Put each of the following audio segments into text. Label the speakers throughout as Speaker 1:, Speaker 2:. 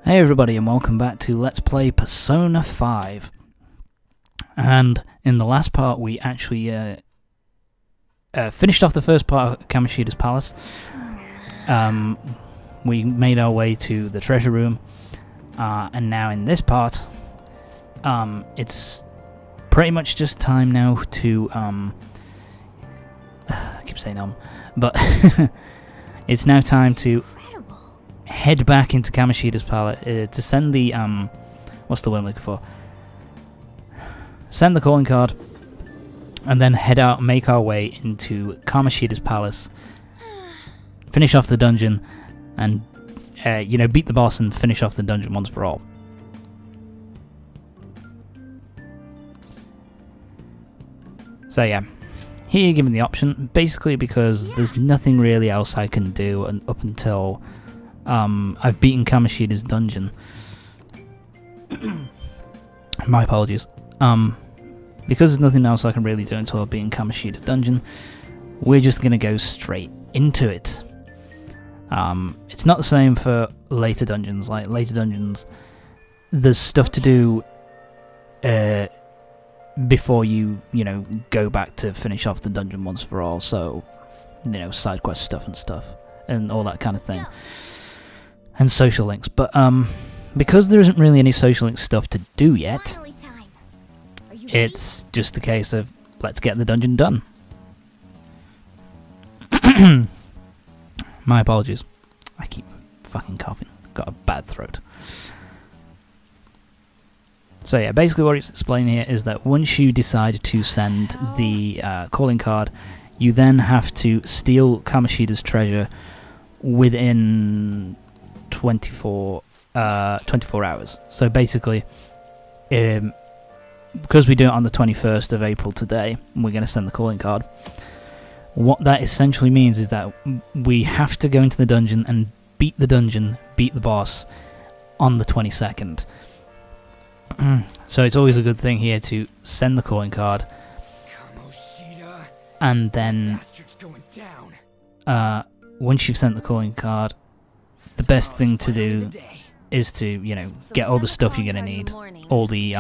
Speaker 1: Hey everybody, and welcome back to Let's Play Persona 5. And in the last part we actually finished off the first part of Kamoshida's palace. We made our way to the treasure room, and now in this part it's pretty much just time now to I keep saying but it's now time to head back into Kamoshida's palace to send the what's the word I'm looking for? Send the calling card, and then head out, make our way into Kamoshida's palace, finish off the dungeon, and beat the boss and finish off the dungeon once for all. So yeah, here you're given the option, basically because there's nothing really else I can do up until I've beaten Kamoshida's dungeon. My apologies. Because there's nothing else I can really do until I've beaten Kamoshida's dungeon, we're just going to go straight into it. It's not the same for later dungeons. Like, later dungeons, there's stuff to do before you go back to finish off the dungeon once for all. So, side quest stuff and all that kind of thing. And social links, but because there isn't really any social link stuff to do yet, it's just a case of let's get the dungeon done. My apologies. I keep fucking coughing. Got a bad throat. So yeah, basically what it's explaining here is that once you decide to send the calling card, you then have to steal Kamoshida's treasure within 24 hours. So basically, because we do it on the 21st of April today, and we're going to send the calling card, what that essentially means is that we have to go into the dungeon and beat the boss on the 22nd. So it's always a good thing here to send the calling card,
Speaker 2: Kamoshida,
Speaker 1: and then once you've sent the calling card, the best thing to do is to, get all the stuff you're going to need. All the,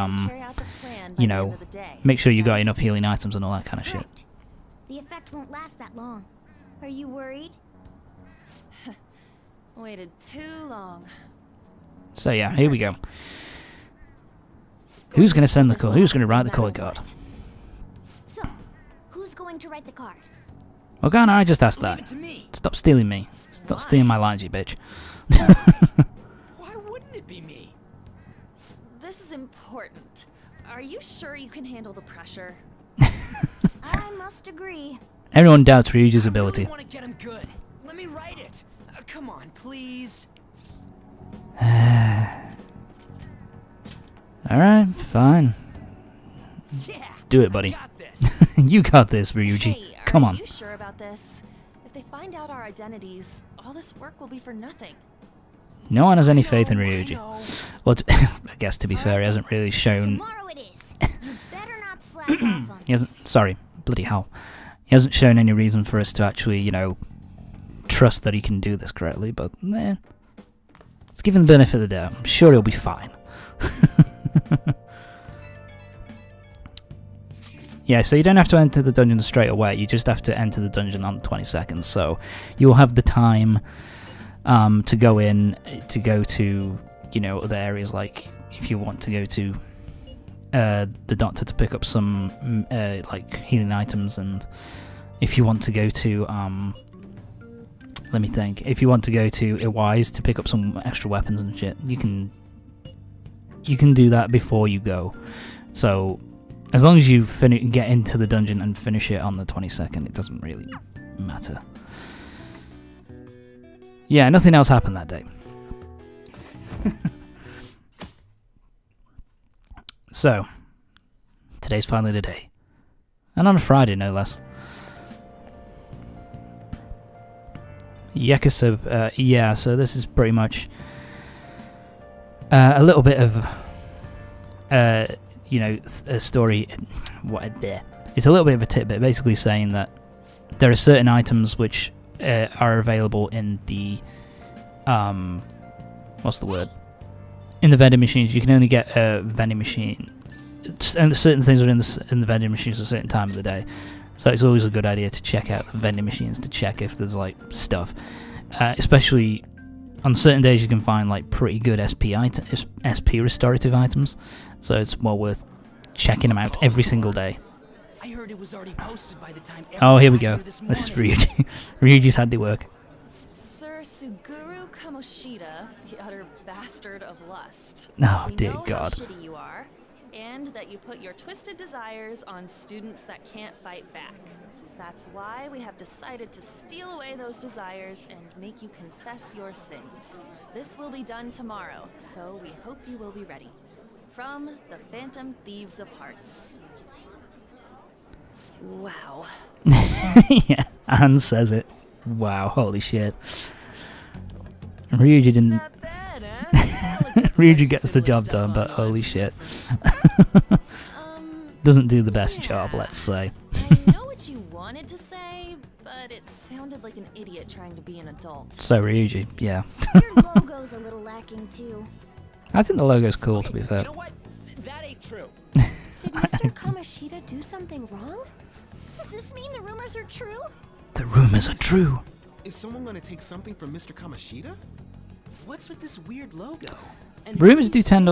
Speaker 1: make sure you got enough healing items and all that kind of shit.
Speaker 3: The effect won't last that long. Are you worried?
Speaker 4: Waited too long.
Speaker 1: So yeah, here we go. Who's going to send the call? Who's going to write the calling card?
Speaker 3: So, who's going to write the card?
Speaker 1: Well, can't I just ask that? Stop stealing me. Stop stealing my lines, you bitch.
Speaker 2: Why wouldn't it be me?
Speaker 4: This is important. Are you sure you can handle the pressure?
Speaker 3: I must agree.
Speaker 1: Everyone doubts Ryuji's ability.
Speaker 2: I really want to get him good. Let me write it. Come on, please.
Speaker 1: Alright, fine.
Speaker 2: Yeah,
Speaker 1: Do it, buddy.
Speaker 2: I got this.
Speaker 1: You got this, Ryuji.
Speaker 4: Hey,
Speaker 1: Come on.
Speaker 4: Are you sure about this? If they find out our identities, all this work will be for nothing.
Speaker 1: No one has any
Speaker 2: I
Speaker 1: faith in
Speaker 2: know,
Speaker 1: Ryuji.
Speaker 2: I know.
Speaker 1: Well, I guess to be fair, he hasn't really shown...
Speaker 3: Tomorrow it is. You better not slack off on
Speaker 1: He hasn't... Sorry, bloody hell. He hasn't shown any reason for us to actually, trust that he can do this correctly, but, let's give him the benefit of the doubt. I'm sure he'll be fine. Yeah, so you don't have to enter the dungeon straight away, you just have to enter the dungeon on the 22nd, so you'll have the time to go in, to go to, other areas, like if you want to go to the doctor to pick up some like healing items, and if you want to go to let me think, if you want to go to Iwai's to pick up some extra weapons and shit, you can do that before you go. So as long as you get into the dungeon and finish it on the 22nd, it doesn't really matter. Yeah, nothing else happened that day. So, today's finally the day. And on a Friday, no less. Yakuza, yeah, so this is pretty much a little bit of a story. It's a little bit of a tidbit, basically saying that there are certain items which are available in the what's the word? In the vending machines, you can only get a vending machine, and certain things are in the vending machines at a certain time of the day. So it's always a good idea to check out the vending machines to check if there's like stuff. Especially on certain days, you can find like pretty good SP restorative items. So it's well worth checking them out every single day.
Speaker 2: I heard it was already posted by the time.
Speaker 1: Oh, here we go. This is Ryuji. Ryuji's handiwork.
Speaker 4: Sir Suguru Kamoshida, the utter bastard of lust.
Speaker 1: Oh,
Speaker 4: We
Speaker 1: dear
Speaker 4: know
Speaker 1: God.
Speaker 4: How shitty you are, and that you put your twisted desires on students that can't fight back. That's why we have decided to steal away those desires and make you confess your sins. This will be done tomorrow, so we hope you will be ready. From the Phantom Thieves of Hearts. Wow.
Speaker 1: Yeah, Anne says it. Wow, holy shit. Ryuji didn't.
Speaker 2: Not bad, huh?
Speaker 1: Ryuji gets the job done, but holy shit. Doesn't do the best job, let's say.
Speaker 4: I know what you wanted to say, but it sounded like an idiot trying to be an adult.
Speaker 1: So Ryuji, yeah.
Speaker 3: Your logo's a little lacking too.
Speaker 1: I think the logo's cool, to be
Speaker 2: You
Speaker 1: fair.
Speaker 2: know what? That ain't true.
Speaker 3: Did Mr. Kamoshida do something wrong? Does this mean the rumors are true?
Speaker 1: The rumors are true.
Speaker 5: Is someone gonna take something from Mr. Kamoshida?
Speaker 2: What's with this weird logo? And
Speaker 1: Rumors do tend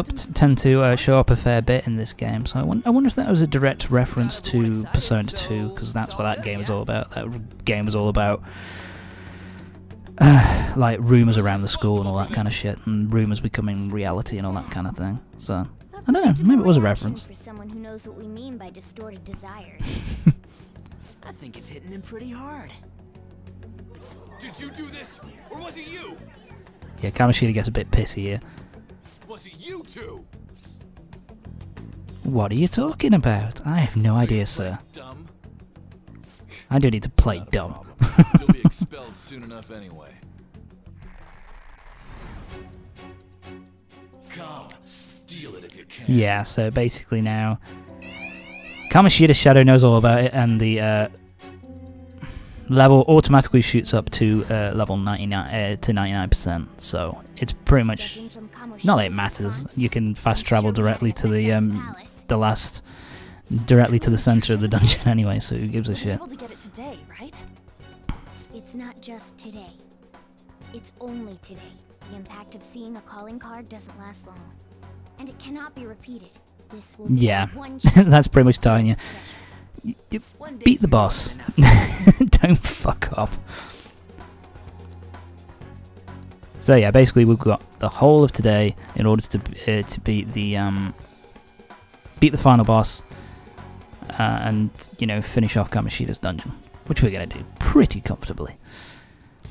Speaker 1: to show up a fair bit in this game, so I wonder if that was a direct reference to Persona 2, because that's what that game is all about. That game was all about like rumors around the school and all that kind of shit, and rumors becoming reality and all that kind of thing. So I don't know, maybe it was a reference.
Speaker 3: For someone who knows what we mean by distorted desires.
Speaker 2: I think it's hitting him pretty hard.
Speaker 6: Did you do this, or was it you?
Speaker 1: Yeah, Kamoshida gets a bit pissy here.
Speaker 6: Was it you two?
Speaker 1: What are you talking about? I have no idea, sir.
Speaker 6: Dumb.
Speaker 1: I do need to play dumb.
Speaker 6: You'll be expelled soon enough anyway. Come, steal it if you can.
Speaker 1: Yeah, so basically now, Kamoshida's shadow knows all about it, and the level automatically shoots up to level 99 to 99%. So it's pretty much
Speaker 3: Judging from Kamoshida's
Speaker 1: not that it matters.
Speaker 3: response,
Speaker 1: You can fast
Speaker 3: I'm
Speaker 1: travel
Speaker 3: sure we're
Speaker 1: directly
Speaker 3: at
Speaker 1: to the
Speaker 3: Phantom's palace.
Speaker 1: directly to the center of the dungeon anyway. So who gives a
Speaker 4: We were
Speaker 1: shit?
Speaker 4: able to get it today, right?
Speaker 3: It's not just today. It's only today. The impact of seeing a calling card doesn't last long. And it cannot be repeated. This will be
Speaker 1: Yeah,
Speaker 3: our one chance
Speaker 1: that's pretty
Speaker 3: to
Speaker 1: much telling you.
Speaker 3: restore treasure.
Speaker 2: One day
Speaker 1: Beat the
Speaker 2: some
Speaker 1: boss.
Speaker 2: enough.
Speaker 1: Don't fuck off. So yeah, basically we've got the whole of today in order to beat the final boss and finish off Kamoshida's dungeon, which we're gonna do pretty comfortably.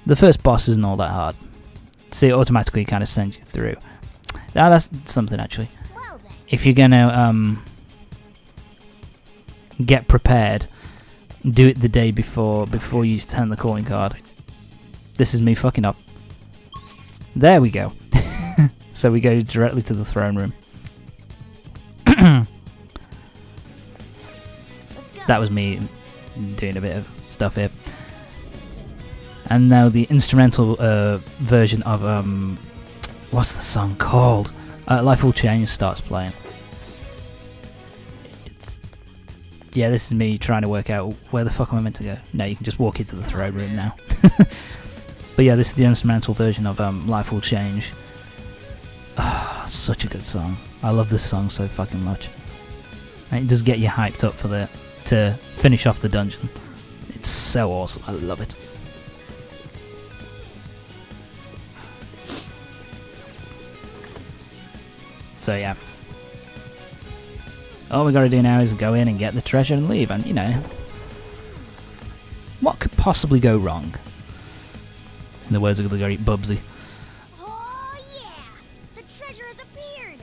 Speaker 1: The first boss isn't all that hard, so it automatically kind of sends you through. Now that's something actually.
Speaker 3: Well then,
Speaker 1: If you're gonna get prepared, do it the day before you turn the calling card. This is me fucking up. There we go. So we go directly to the throne room.
Speaker 3: let's go.
Speaker 1: That was me doing a bit of stuff here. And now the instrumental version of what's the song called? Life Will Change starts playing. Yeah, this is me trying to work out where the fuck am I meant to go. No, you can just walk into the throne room now. But yeah, this is the instrumental version of Life Will Change. Ah, such a good song. I love this song so fucking much. And it does get you hyped up for to finish off the dungeon. It's so awesome. I love it. So yeah. All we gotta do now is go in and get the treasure and leave, and what could possibly go wrong? In the words of the great Bubsy.
Speaker 3: Oh yeah! The treasure has appeared!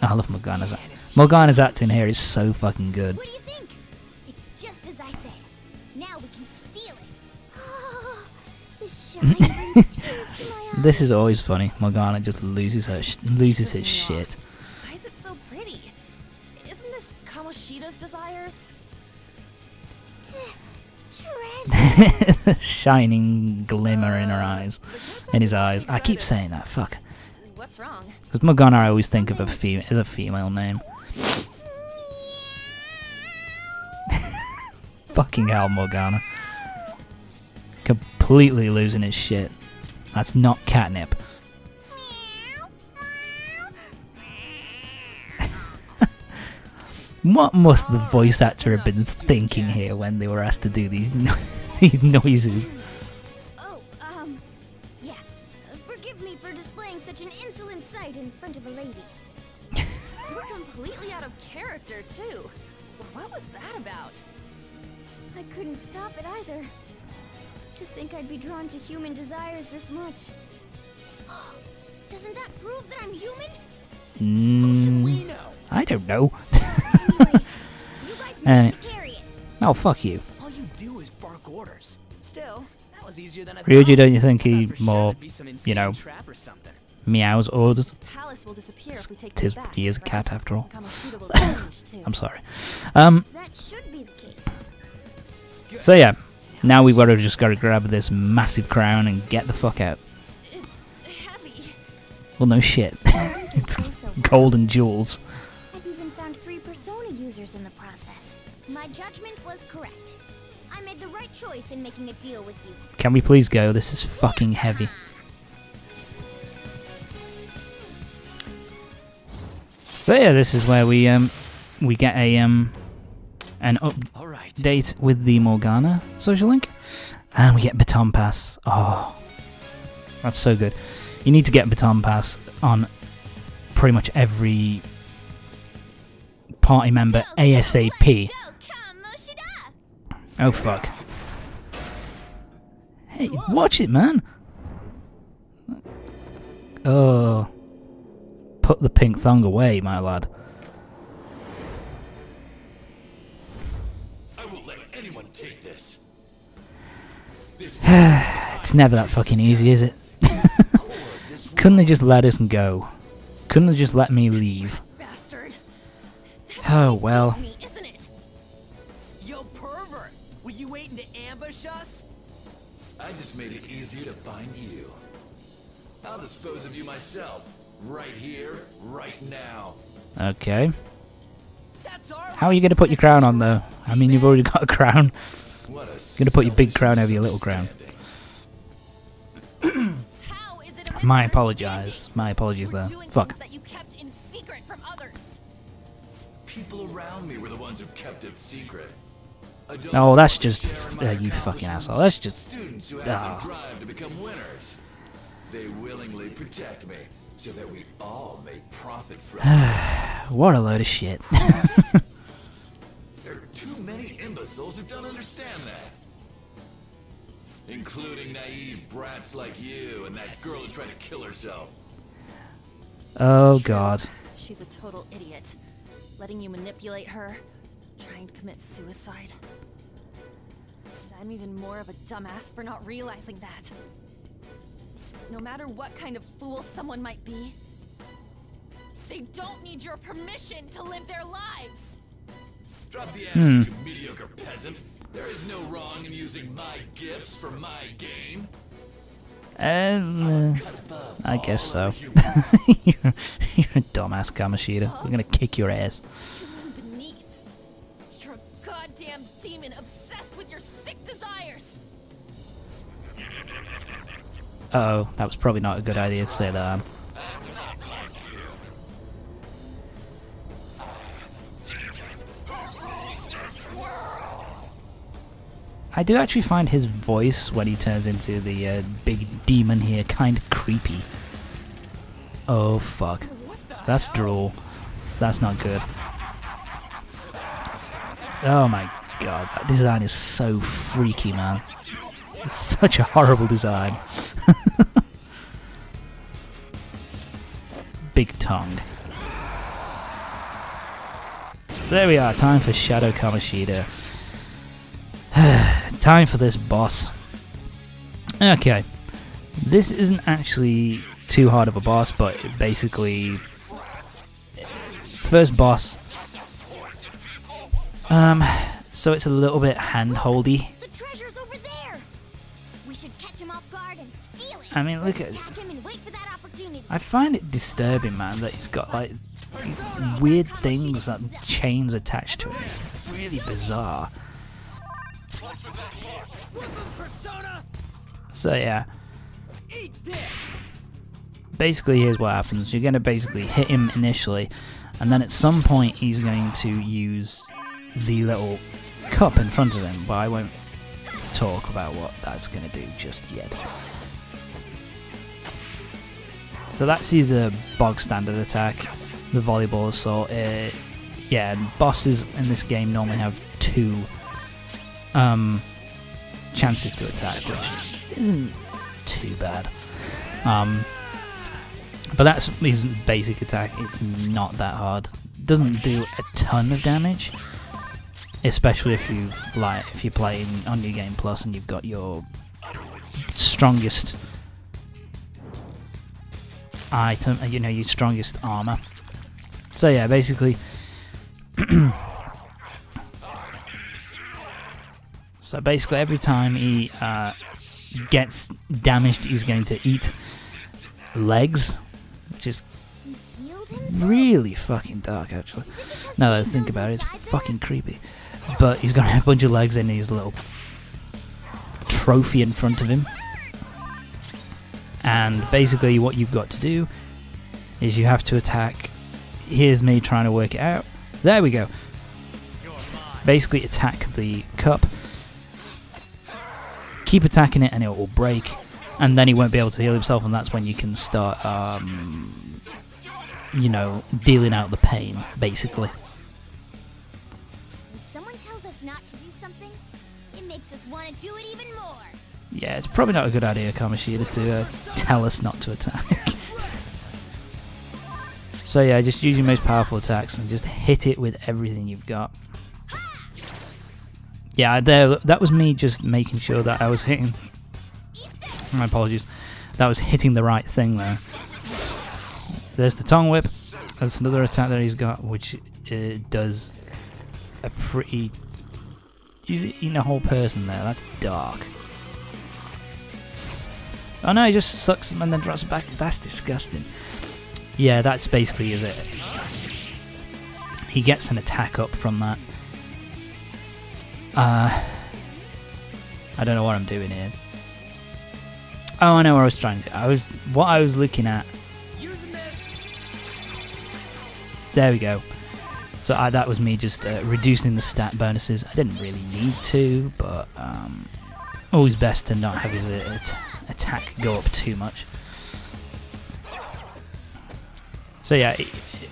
Speaker 1: I love Morgana's Morgana's acting here is so fucking good.
Speaker 3: What do you think? It's just as I said. Now we can steal it. Oh, the shine brings tears to my eyes.
Speaker 1: This is always funny. Morgana just loses his shit.
Speaker 4: Why is it so pretty? Isn't this Kamoshida's desires?
Speaker 3: Treasure!
Speaker 1: Shining glimmer in her eyes. In his eyes. I keep saying that. Fuck.
Speaker 4: What's wrong?
Speaker 1: Because Morgana, I always think of as a female name. Fucking hell, Morgana. Completely losing his shit. That's not catnip. What must the voice actor have been thinking here when they were asked to do these these noises?
Speaker 3: Oh, yeah. Forgive me for displaying such an insolent sight in front of a lady.
Speaker 4: You were completely out of character, too. What was that about?
Speaker 3: I couldn't stop it either. To think I'd be drawn to human desires this much. Doesn't that prove that I'm human?
Speaker 2: How should we know?
Speaker 1: I don't know.
Speaker 3: Anyway, you guys need to carry it.
Speaker 1: Oh, fuck you.
Speaker 2: All you do is bark orders. Still, that was easier than I
Speaker 1: Ryuji,
Speaker 2: thought.
Speaker 1: don't you think
Speaker 2: I
Speaker 1: he
Speaker 2: thought for sure
Speaker 1: more,
Speaker 2: there'd be some
Speaker 1: you
Speaker 2: insane
Speaker 1: know,
Speaker 2: trap or something.
Speaker 1: meows orders?
Speaker 4: Palace will disappear if we take
Speaker 1: Tis-
Speaker 4: this back.
Speaker 1: he is a
Speaker 4: but
Speaker 1: cat after all.
Speaker 4: Kamoshida will change, too.
Speaker 1: I'm sorry.
Speaker 3: That should be the case.
Speaker 1: So yeah, now we've just got to grab this massive crown and get the fuck out.
Speaker 4: It's heavy.
Speaker 1: Well, no shit. It's gold and jewels.
Speaker 3: I've even found 3 Persona users in the process. My judgment was correct. I made the right choice in making a deal with you.
Speaker 1: Can we please go? This is fucking heavy. So yeah, this is where we get a an update with the Morgana social link, and we get Baton Pass. Oh, that's so good. You need to get Baton Pass on pretty much every party member ASAP.
Speaker 3: Go, Kamoshida!
Speaker 1: Oh fuck. Hey, watch it, man. Oh. Put the pink thong away, my lad.
Speaker 6: I won't let anyone take this.
Speaker 1: It's never that fucking easy, is it? Couldn't they just let us go? Couldn't they just let me leave?
Speaker 4: Bastard.
Speaker 1: Oh well.
Speaker 4: Me, isn't it?
Speaker 2: Yo, pervert! Were you waiting to ambush us?
Speaker 6: I just made it easier to find you. I'll dispose of you myself. Right here, right now.
Speaker 1: Okay.
Speaker 2: That's our
Speaker 1: How are you going to put your crown on, though? I mean, you've already got a crown.
Speaker 6: What a
Speaker 1: You're going to put your big crown over your little crown.
Speaker 4: How is it a
Speaker 1: My
Speaker 4: misunderstanding?
Speaker 1: apologies. My apologies
Speaker 4: You were
Speaker 1: there.
Speaker 4: doing
Speaker 1: Fuck.
Speaker 4: things that you kept in secret from others.
Speaker 6: People around me were the ones who kept it secret. Adults
Speaker 1: Oh, that's
Speaker 6: wanted to
Speaker 1: just...
Speaker 6: share my
Speaker 1: you fucking
Speaker 6: accomplishments.
Speaker 1: asshole. That's just...
Speaker 6: Students who had
Speaker 1: Ah.
Speaker 6: the drive to become winners. They willingly protect me so that we all make profit from it.
Speaker 1: What a load of shit.
Speaker 6: There are too many imbeciles who don't understand that. Including naive brats like you and that girl who tried to kill herself.
Speaker 1: Oh, God.
Speaker 4: She's a total idiot. Letting you manipulate her, trying to commit suicide. And I'm even more of a dumbass for not realizing that. No matter what kind of fool someone might be, they don't need your permission to live their lives.
Speaker 6: Drop the ass, you mediocre peasant. There is no wrong in using my gifts for my gain.
Speaker 1: I guess so. you're a dumbass, Kamoshida. We're gonna kick your ass.
Speaker 4: Human beneath. You're a goddamn demon obsessed with your sick desires.
Speaker 1: Uh-oh, that was probably not a good idea to say that. I do actually find his voice when he turns into the big demon here kind of creepy. Oh fuck. That's drool. That's not good. Oh my god, that design is so freaky, man. It's such a horrible design. Big tongue. There we are, time for Shadow Kamoshida. Time for this boss. Okay. This isn't actually too hard of a boss, but basically... First boss. So it's a little bit hand-holdy.
Speaker 3: The treasure's over there. We should catch him off guard and steal it.
Speaker 1: I mean, look at...
Speaker 3: Attack him and wait for that opportunity.
Speaker 1: I find it disturbing, man, that he's got like weird things that chains attached to him. It's really bizarre. So yeah. Basically, here's what happens. You're going to basically hit him initially, and then at some point he's going to use the little cup in front of him, but I won't talk about what that's going to do just yet. So that's his bog standard attack, the volleyball assault. Yeah, bosses in this game normally have 2 chances to attack, which isn't too bad. But that's his basic attack. It's not that hard. Doesn't do a ton of damage, especially if you're playing on New Game Plus and you've got your strongest item, you know, your strongest armor. So yeah, basically. So basically, every time he gets damaged, he's going to eat legs, which is really fucking dark, actually. Now that I think about it, it's fucking creepy. But he's got a bunch of legs in his little trophy in front of him. And basically what you've got to do is you have to attack. Here's me trying to work it out. There we go. Basically attack the cup. Keep attacking it and it will break. And then he won't be able to heal himself, and that's when you can start, you know, dealing out the pain, basically.
Speaker 3: When someone tells us not to do something, it makes us want to do it even more.
Speaker 1: Yeah, it's probably not a good idea, Kamoshida, to tell us not to attack. So yeah, just use your most powerful attacks and just hit it with everything you've got. Yeah, that was me just making sure that I was hitting... My apologies. That was hitting the right thing there. There's the tongue whip. That's another attack that he's got, which does a pretty... He's eating a whole person there. That's dark. Oh no, he just sucks them and then drops it back. That's disgusting. Yeah, that's basically is it. He gets an attack up from that. I don't know what I'm doing here. Oh, I know what I was trying to do. What I was looking at. There we go. So that was me just reducing the stat bonuses. I didn't really need to, but always best to not have his attack go up too much. So yeah,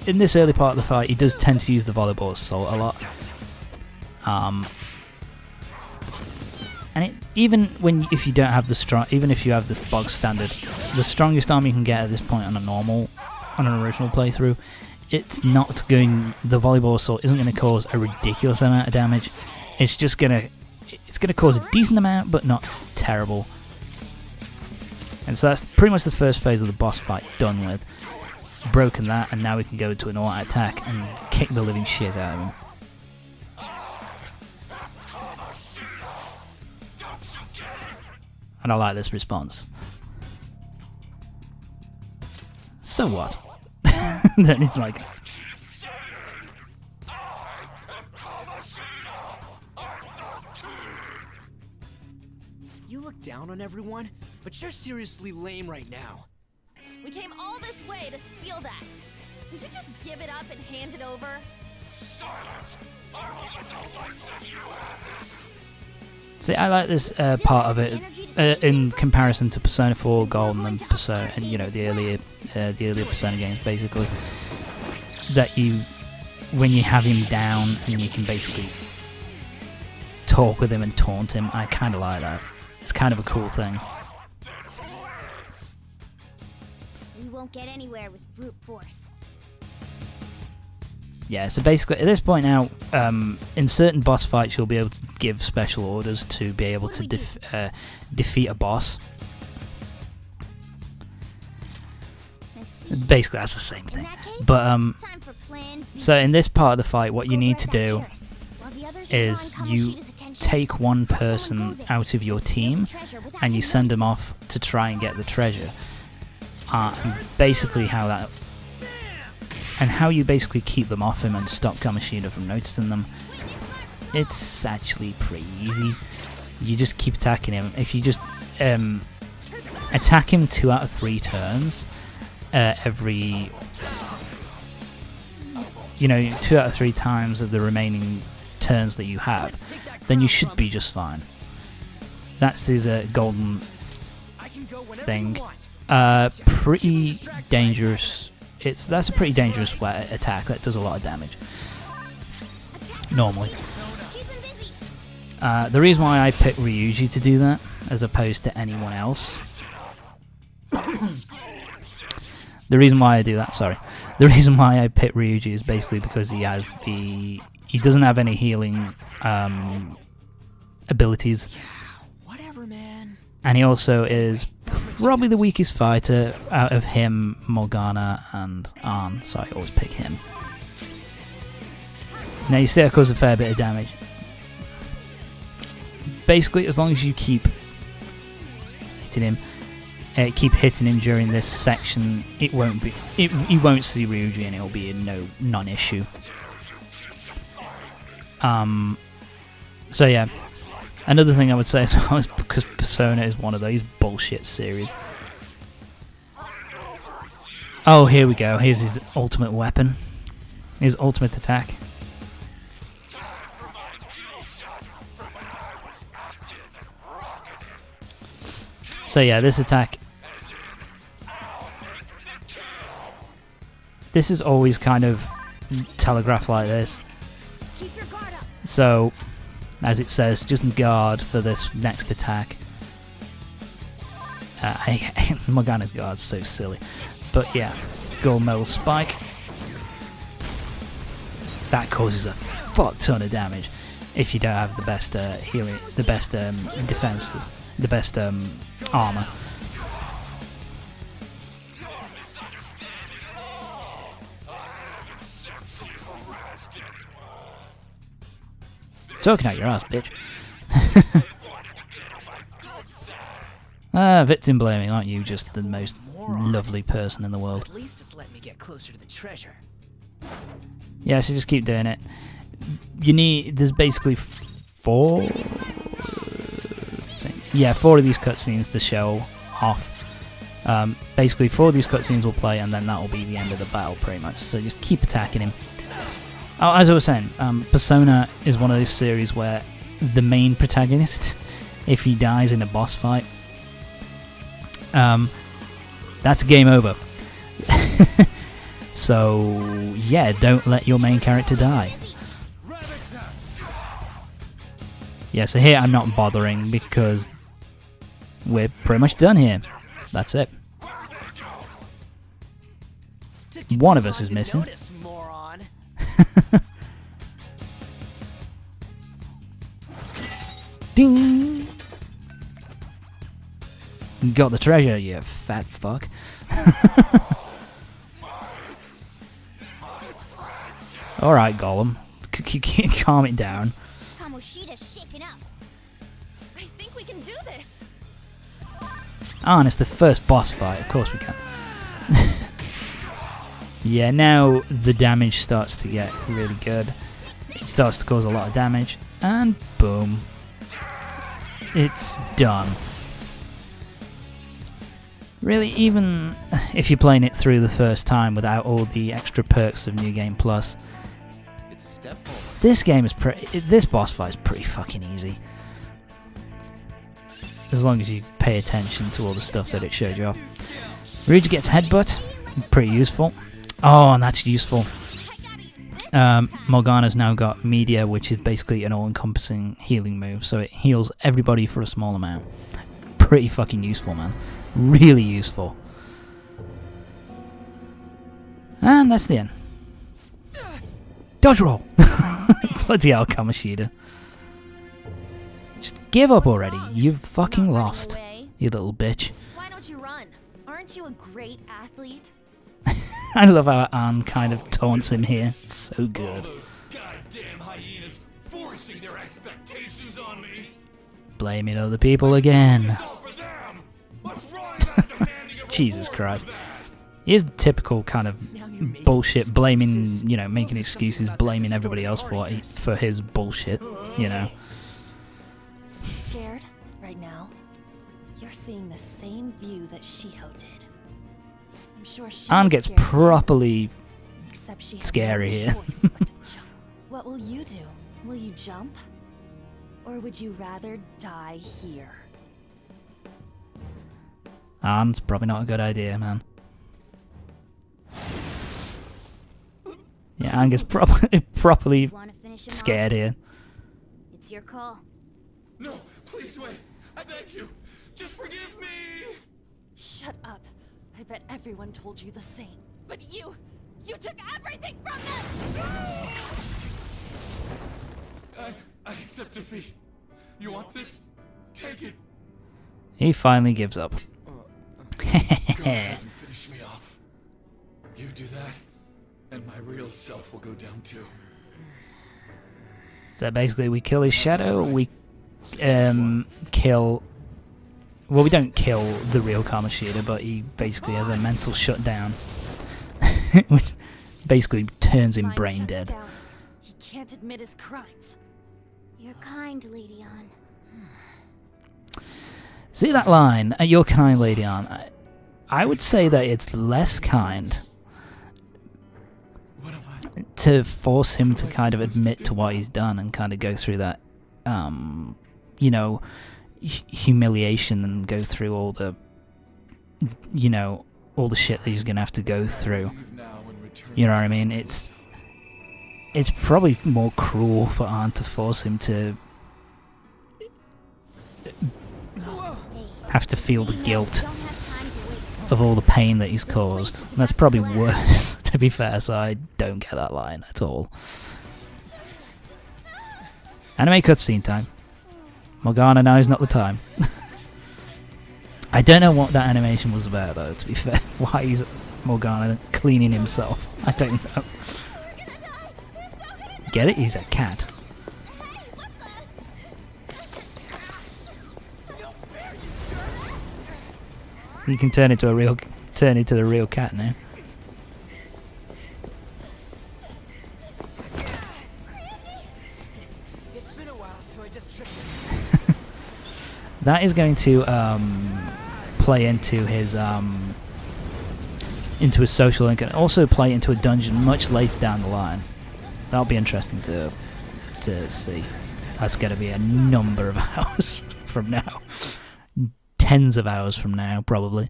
Speaker 1: in this early part of the fight, he does tend to use the volleyball assault a lot. And if you don't have even if you have this bog standard, the strongest arm you can get at this point on an original playthrough, it's not going. The volleyball assault isn't going to cause a ridiculous amount of damage. It's just gonna cause a decent amount, but not terrible. And so that's pretty much the first phase of the boss fight done with. Broken that, and now we can go into an all-out attack and kick the living shit out of him. And I like this response. So what? Then it's like...
Speaker 2: You look down on everyone, but you're seriously lame right now.
Speaker 4: We came all this way to steal that. Will you just give it up and hand it over?
Speaker 6: Silence! I want no lights and you have this!
Speaker 1: See, I like this part of it in comparison to Persona 4 Golden and Persona, and you know the earlier Persona games, basically. That when you have him down and you can basically talk with him and taunt him, I kind of like that. It's kind of a cool thing.
Speaker 3: We won't get anywhere with brute force.
Speaker 1: Yeah, so basically at this point now, in certain boss fights you'll be able to give special orders to be able to defeat a boss. Basically that's the same thing. But so in this part of the fight what you need to do is you take one person out of your team and you send them off to try and get the treasure. and basically how you basically keep them off him and stop Kamoshida from noticing them. It's actually pretty easy. You just keep attacking him. If you just attack him 2 out of 3 turns, every 2 out of 3 times of the remaining turns that you have, then you should be just fine. That's his golden thing. Pretty dangerous. That's a pretty dangerous attack that does a lot of damage normally. The reason why I picked Ryuji to do that as opposed to anyone else, the reason why I picked Ryuji is basically because he doesn't have any healing abilities, and he also is probably the weakest fighter out of him, Morgana, and Arn, so I always pick him. Now you see I cause a fair bit of damage. Basically, as long as you keep hitting him during this section, you won't see Ryuji and it'll be a non-issue. So yeah, another thing I would say as well is because Persona is one of those bullshit series. Oh, here we go. Here's his ultimate weapon, his ultimate attack. So yeah, this attack, this is always kind of telegraphed like this. So, as it says, just guard for this next attack. Morgana's guard's so silly. But yeah, gold medal spike. That causes a fuck ton of damage if you don't have the best healing, the best defenses, the best armor. Talking out your ass, bitch. Victim blaming, aren't you just the most lovely person in the world?
Speaker 2: At least just let me get closer to the treasure.
Speaker 1: Yeah, so just keep doing it. There's basically 4 of these cutscenes to show off. Basically 4 of these cutscenes will play and then that will be the end of the battle pretty much. So just keep attacking him. Oh, as I was saying, Persona is one of those series where the main protagonist, if he dies in a boss fight, that's game over. So yeah, don't let your main character die. Yeah, so here I'm not bothering because we're pretty much done here. That's it. One of us is missing. Ding! Got the treasure, you fat fuck. Alright, Gollum. Calm it down.
Speaker 3: Kamoshida's shaken up.
Speaker 4: I think we can do this.
Speaker 1: Ah, and it's the first boss fight. Of course we can. Yeah, now the damage starts to get really good. It starts to cause a lot of damage. And boom. It's done. Really, even if you're playing it through the first time without all the extra perks of New Game Plus,
Speaker 2: It's a step forward.
Speaker 1: this boss fight is pretty fucking easy. As long as you pay attention to all the stuff that it showed you off. Ryuji gets headbutt, pretty useful. Oh, and that's useful. Morgana's now got Media, which is basically an all-encompassing healing move, so it heals everybody for a small amount. Pretty fucking useful, man. Really useful. And that's the end. Dodge roll! Bloody hell, Kamoshida. Just give up already. You've fucking lost, you little bitch.
Speaker 4: Why don't you run? Aren't you a great athlete?
Speaker 1: I love how Anne kind of taunts him here. It's so good.
Speaker 6: All those goddamn hyenas forcing their expectations on me.
Speaker 1: Blaming other people again.
Speaker 6: It's all for them. What's wrong with demanding a
Speaker 1: Jesus Christ. Here's the typical kind of bullshit, blaming, you know, making excuses, blaming everybody else for his bullshit, you know.
Speaker 4: Scared right now? You're seeing the same view that Shiho did. I'm sure she
Speaker 1: Anne
Speaker 4: was
Speaker 1: gets
Speaker 4: scared too,
Speaker 1: properly
Speaker 4: except she had
Speaker 1: scary
Speaker 4: no
Speaker 1: here.
Speaker 4: choice but to jump. What will you do? Will you jump? Or would you rather die here?
Speaker 1: Anne's probably not a good idea, man. Yeah, Anne gets properly
Speaker 3: Wanna finish him
Speaker 1: scared
Speaker 3: off?
Speaker 1: here.
Speaker 3: It's your call.
Speaker 6: No, please wait. I beg you. Just forgive me.
Speaker 4: Shut up. I bet everyone told you the same. But you took everything from them!
Speaker 6: I accept defeat. You want this? Take it.
Speaker 1: He finally gives up.
Speaker 6: Go ahead and finish me off. You do that, and my real self will go down too.
Speaker 1: So basically, we kill his shadow. We kill. Well, we don't kill the real Kamoshida, but he basically has a mental shutdown, which basically turns him
Speaker 4: Mind
Speaker 1: brain
Speaker 4: shuts
Speaker 1: dead.
Speaker 4: down. He can't admit his crimes.
Speaker 3: You're kind, Lady Anne.
Speaker 1: See that line? You're kind, Lady Anne. I would say that it's less kind
Speaker 6: What am I?
Speaker 1: to force him to kind of admit to what he's done and kind of go through that, you know, humiliation and go through all the, you know, all the shit that he's gonna have to go through.
Speaker 6: Leave now and return
Speaker 1: You know what
Speaker 6: to
Speaker 1: I mean? It's probably more cruel for Anne to force him to have to feel the guilt
Speaker 3: Don't have time to waste.
Speaker 1: of all the pain that he's caused. That's probably worse, to be fair, so I don't get that line at all. Anime cutscene time. Morgana, now is not the time. I don't know what that animation was about, though, to be fair. Why is Morgana cleaning himself? I don't know. Get it? He's a cat. You can turn into the real cat now.
Speaker 2: It's been a while, so I just tripped this.
Speaker 1: That is going to play into his social link and also play into a dungeon much later down the line. That'll be interesting to see. That's going to be a number of hours from now. Tens of hours from now, probably.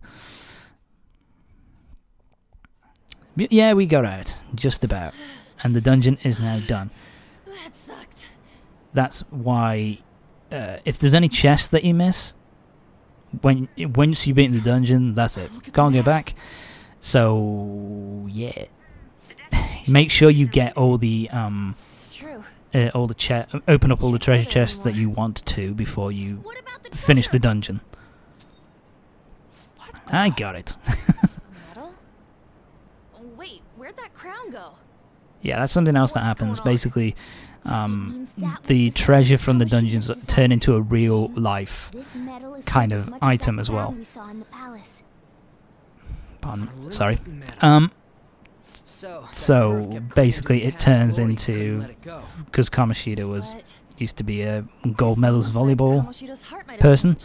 Speaker 1: Yeah, we got out. Just about. And the dungeon is now done.
Speaker 4: That sucked.
Speaker 1: That's why, if there's any chests that you miss, once you beat the dungeon, that's it. Can't go back. So, yeah. Make sure you get all the
Speaker 4: It's true.
Speaker 1: open up all the treasure chests that you want to before you
Speaker 3: What about the
Speaker 1: finish the
Speaker 3: treasure?
Speaker 1: dungeon. I got it.
Speaker 4: Metal? Wait, where'd that crown go?
Speaker 1: Yeah, that's something else that
Speaker 4: What's
Speaker 1: happens.
Speaker 4: going on?
Speaker 1: Basically,
Speaker 3: means that was
Speaker 1: the
Speaker 3: the
Speaker 1: treasure
Speaker 3: source
Speaker 1: from the
Speaker 3: of
Speaker 1: dungeons
Speaker 3: Kamoshida's
Speaker 1: turn into a
Speaker 3: secret
Speaker 1: real
Speaker 3: identity.
Speaker 1: life
Speaker 3: This metal is
Speaker 1: kind
Speaker 3: worth
Speaker 1: of
Speaker 3: as much
Speaker 1: item
Speaker 3: that
Speaker 1: as well.
Speaker 3: crown we saw in the palace.
Speaker 1: Pardon,
Speaker 2: Little
Speaker 1: sorry.
Speaker 2: metal. So that
Speaker 1: So
Speaker 2: perv kept
Speaker 1: basically,
Speaker 2: claiming
Speaker 1: it
Speaker 2: his past
Speaker 1: turns
Speaker 2: glory, couldn't
Speaker 1: into
Speaker 2: let it go.
Speaker 1: because Kamoshida
Speaker 4: What?
Speaker 1: used to be a gold medals
Speaker 4: Someone said
Speaker 1: volleyball
Speaker 4: Kamoshida's heart might have
Speaker 1: person,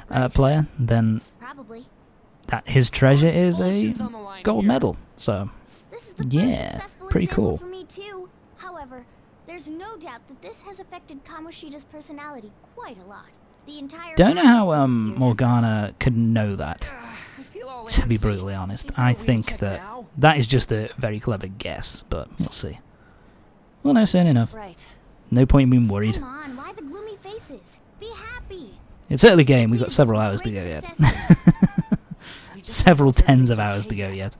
Speaker 4: changed.
Speaker 1: player. Then
Speaker 3: Probably.
Speaker 1: that his treasure is a
Speaker 2: Expulsion's on the line
Speaker 1: gold
Speaker 2: here.
Speaker 1: medal. So
Speaker 3: This is the
Speaker 1: Yeah,
Speaker 3: first successful
Speaker 1: pretty
Speaker 3: example
Speaker 1: cool.
Speaker 3: for me too. However, there's no doubt that this has affected Kamoshida's personality quite a lot. The entire
Speaker 1: don't know how
Speaker 3: palace disappeared
Speaker 1: Morgana could know that.
Speaker 2: I feel all
Speaker 1: To be
Speaker 2: antsy.
Speaker 1: brutally honest,
Speaker 2: Can't do a
Speaker 1: I
Speaker 2: wheel
Speaker 1: think
Speaker 2: check
Speaker 1: that
Speaker 2: now.
Speaker 1: that is just a very clever guess, but we'll see. Well, no, soon enough.
Speaker 4: Right.
Speaker 1: No point in being worried.
Speaker 3: Come on, why the gloomy faces? Be happy.
Speaker 1: It's early game. We've got
Speaker 3: These
Speaker 1: several
Speaker 3: were
Speaker 1: hours to
Speaker 3: great
Speaker 1: go yet.
Speaker 3: successes.
Speaker 2: We just
Speaker 1: Several
Speaker 2: hope
Speaker 1: tens of
Speaker 2: everything's
Speaker 1: hours to
Speaker 2: okay
Speaker 1: go
Speaker 2: then.
Speaker 1: yet.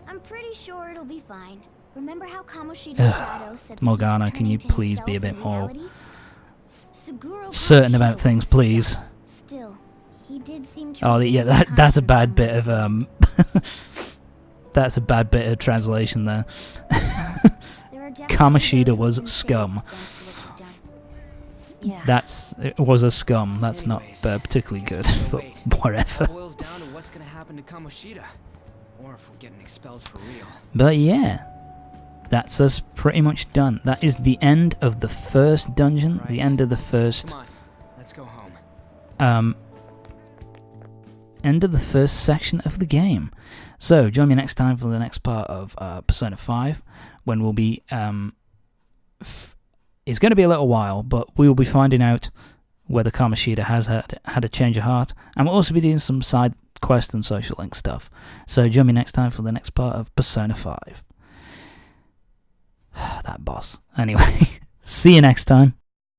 Speaker 3: I'm pretty sure it'll be fine. Remember how Kamoshida's
Speaker 1: Ugh.
Speaker 3: shadow said that
Speaker 1: Morgana,
Speaker 3: he's
Speaker 1: can you
Speaker 3: returning to
Speaker 1: please be a
Speaker 3: himself
Speaker 1: bit
Speaker 3: in
Speaker 1: more
Speaker 3: reality? Suguro
Speaker 1: certain
Speaker 3: Kamoshida's
Speaker 1: about things,
Speaker 3: a
Speaker 1: please?
Speaker 3: scout. Still, he did seem to
Speaker 1: Oh,
Speaker 3: regain
Speaker 1: yeah,
Speaker 3: his
Speaker 1: that's a
Speaker 3: conscience
Speaker 1: bad bit of
Speaker 3: somewhat.
Speaker 1: that's a bad bit of translation there.
Speaker 3: There are definitely
Speaker 1: Kamoshida
Speaker 3: those who
Speaker 1: was
Speaker 3: can say
Speaker 1: scum.
Speaker 3: it's against what you've done.
Speaker 4: Yeah.
Speaker 1: It was a scum. That's not
Speaker 2: Anyways,
Speaker 1: particularly
Speaker 2: guess
Speaker 1: good,
Speaker 2: we'll
Speaker 1: but
Speaker 2: wait.
Speaker 1: whatever.
Speaker 2: All boils down to what's what's gonna happen to Kamoshida. Or if we're getting expelled for real.
Speaker 1: But yeah, that's us pretty much done. That is the end of the first dungeon, the end of the first...
Speaker 2: Come on, let's go home.
Speaker 1: End of the first section of the game. So join me next time for the next part of Persona 5, when we'll be... it's going to be a little while, but we will be finding out whether Kamoshida has had a change of heart, and we'll also be doing some side quest and social link stuff. So join me next time for the next part of Persona 5. That boss. Anyway, see you next time.